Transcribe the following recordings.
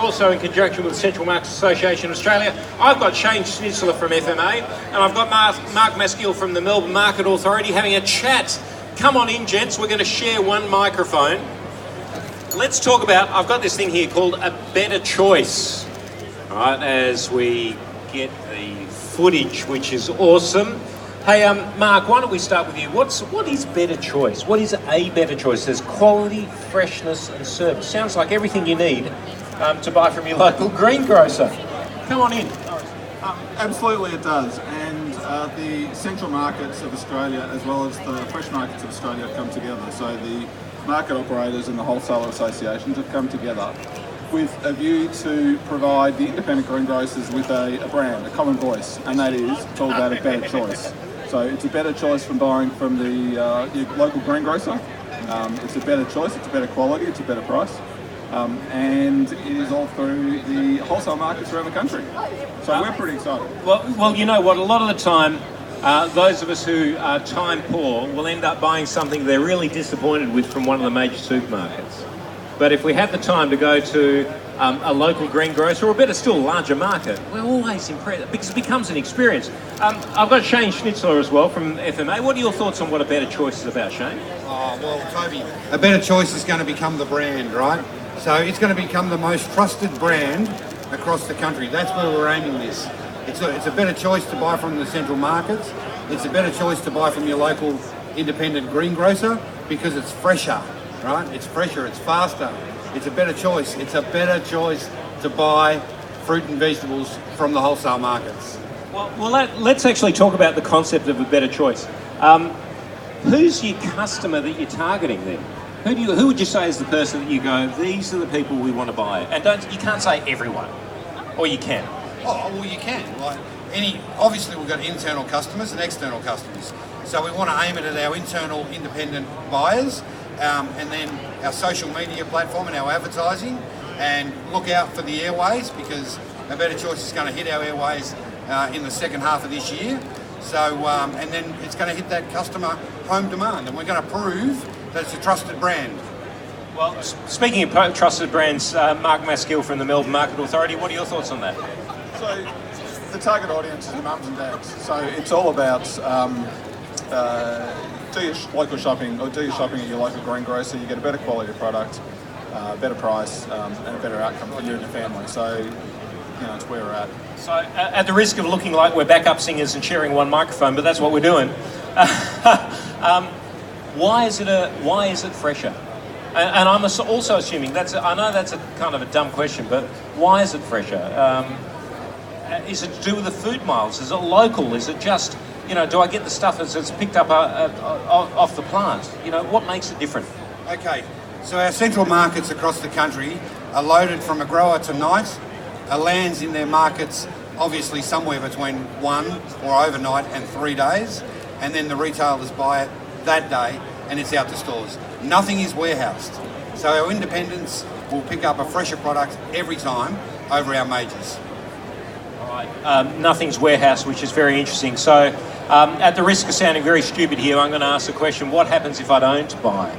also in conjunction with the Central Markets Association of Australia. I've got Shane Schnitzler from FMA, and I've got Mark Maskill from the Melbourne Market Authority having a chat. Come on in, gents. We're going to share one microphone. Let's talk about, I've got this thing here called a better choice. All right, as we get the footage, which is awesome. Hey, Mark, why don't we start with you? What is better choice? What is a better choice? There's quality, freshness and service. Sounds like everything you need to buy from your local greengrocer. Come on in. Absolutely it does. And the central markets of Australia as well as the fresh markets of Australia have come together. So the market operators and the wholesaler associations have come together with a view to provide the independent greengrocers with a brand, a common voice, and that is, it's all about a better choice. So it's a better choice from buying from the your local greengrocer. It's a better choice, it's a better quality, it's a better price. And it is all through the wholesale markets around the country. So we're pretty excited. Well, you know what, a lot of the time, those of us who are time poor will end up buying something they're really disappointed with from one of the major supermarkets. But if we have the time to go to a local greengrocer, or better still, a larger market, we're always impressed because it becomes an experience. I've got Shane Schnitzler as well from FMA. What are your thoughts on what a better choice is about, Shane? Oh, well, Toby, a better choice is going to become the brand, right? So it's going to become the most trusted brand across the country. That's where we're aiming this. It's a better choice to buy from the central markets. It's a better choice to buy from your local independent greengrocer because it's fresher, right? It's fresher, it's faster. It's a better choice. It's a better choice to buy fruit and vegetables from the wholesale markets. Well, let's actually talk about the concept of a better choice. Who's your customer that you're targeting then? Who would you say is the person that you go, these are the people we want to buy? And you can't say everyone, or you can. Oh, well, you can. Obviously, we've got internal customers and external customers. So we want to aim it at our internal independent buyers, and then our social media platform and our advertising, and look out for the airways because a better choice is going to hit our airways in the second half of this year. So, and then it's going to hit that customer home demand, and we're going to prove that it's a trusted brand. Well, speaking of trusted brands, Mark Maskill from the Melbourne Market Authority, what are your thoughts on that? So the target audience is the mums and dads. So it's all about do your local shopping or do your shopping at your local greengrocer. You get a better quality product, better price, and a better outcome for you and your family. So, you know, it's where we're at. So, at the risk of looking like we're backup singers and sharing one microphone, but that's what we're doing. Why is it fresher? And I'm also assuming I know that's a kind of a dumb question, but why is it fresher? Is it to do with the food miles? Is it local? Is it just, you know, do I get the stuff as it's picked up off the plant? You know, what makes it different? Okay, so our central markets across the country are loaded from a grower to night. It lands in their markets obviously somewhere between 1 or overnight and 3 days, and then the retailers buy it that day and it's out to stores. Nothing is warehoused. So our independents will pick up a fresher product every time over our majors. All right, nothing's warehouse, which is very interesting. So at the risk of sounding very stupid here, I'm going to ask the question, what happens if I don't buy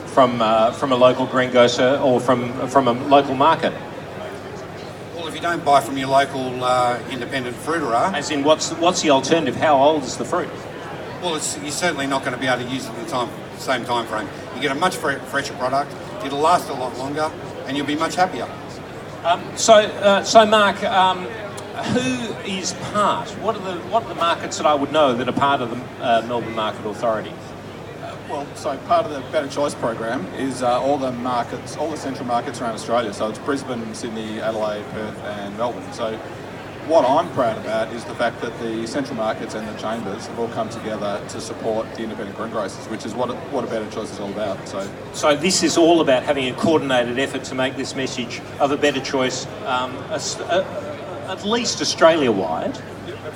from a local greengrocer or from a local market? Well, if you don't buy from your local independent fruiterer... As in, what's the alternative? How old is the fruit? Well, you're certainly not going to be able to use it in the same time frame. You get a much fresher product, it'll last a lot longer, and you'll be much happier. So Mark, who is part? What are the markets that I would know that are part of the Melbourne Market Authority? So part of the Better Choice program is all the markets, all the central markets around Australia. So it's Brisbane, Sydney, Adelaide, Perth and Melbourne. So what I'm proud about is the fact that the central markets and the chambers have all come together to support the independent greengrocers, which is what a Better Choice is all about. So this is all about having a coordinated effort to make this message of a better choice at least Australia-wide,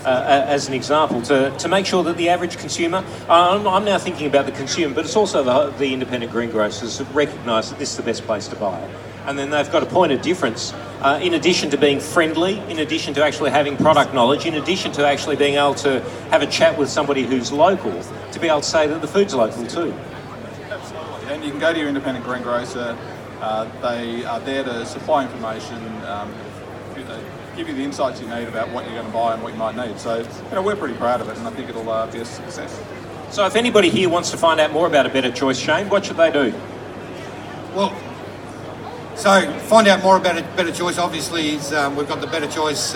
as an example, to make sure that the average consumer, I'm now thinking about the consumer, but it's also the independent greengrocers that recognise that this is the best place to buy. And then they've got a point of difference, in addition to being friendly, in addition to actually having product knowledge, in addition to actually being able to have a chat with somebody who's local, to be able to say that the food's local too. Absolutely, and you can go to your independent greengrocer They are there to supply information, give you the insights you need about what you're going to buy and what you might need. So we're pretty proud of it, and I think it'll be a success. So if anybody here wants to find out more about A Better Choice, Shane, what should they do? Well, so find out more about A Better Choice. Obviously, we've got the Better Choice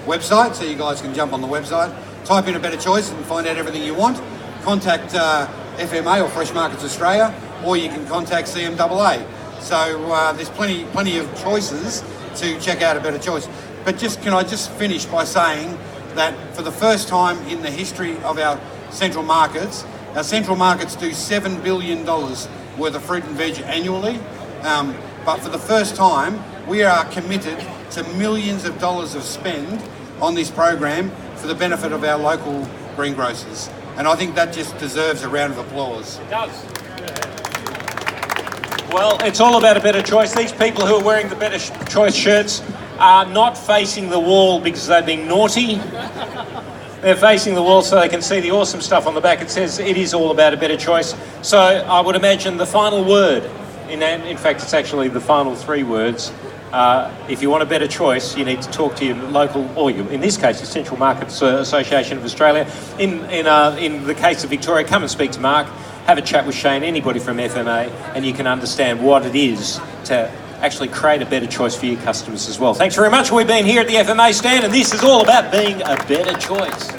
website, so you guys can jump on the website, type in A Better Choice and find out everything you want. Contact FMA or Fresh Markets Australia, or you can contact CMAA. So there's plenty of choices to check out A Better Choice. But can I just finish by saying that for the first time in the history of our central markets do $7 billion worth of fruit and veg annually. But for the first time, we are committed to millions of dollars of spend on this program for the benefit of our local greengrocers. And I think that just deserves a round of applause. It does. Well, it's all about A Better Choice. These people who are wearing the Better Choice shirts are not facing the wall because they're being naughty. They're facing the wall so they can see the awesome stuff on the back. It says it is all about A Better Choice. So I would imagine the final word, in fact it's actually the final 3 words, if you want a better choice, you need to talk to your local, or in this case, the Central Markets Association of Australia. In the case of Victoria, come and speak to Mark, have a chat with Shane, anybody from FMA, and you can understand what it is to actually create a better choice for your customers as well. Thanks very much. We've been here at the FMA stand, and this is all about being a better choice.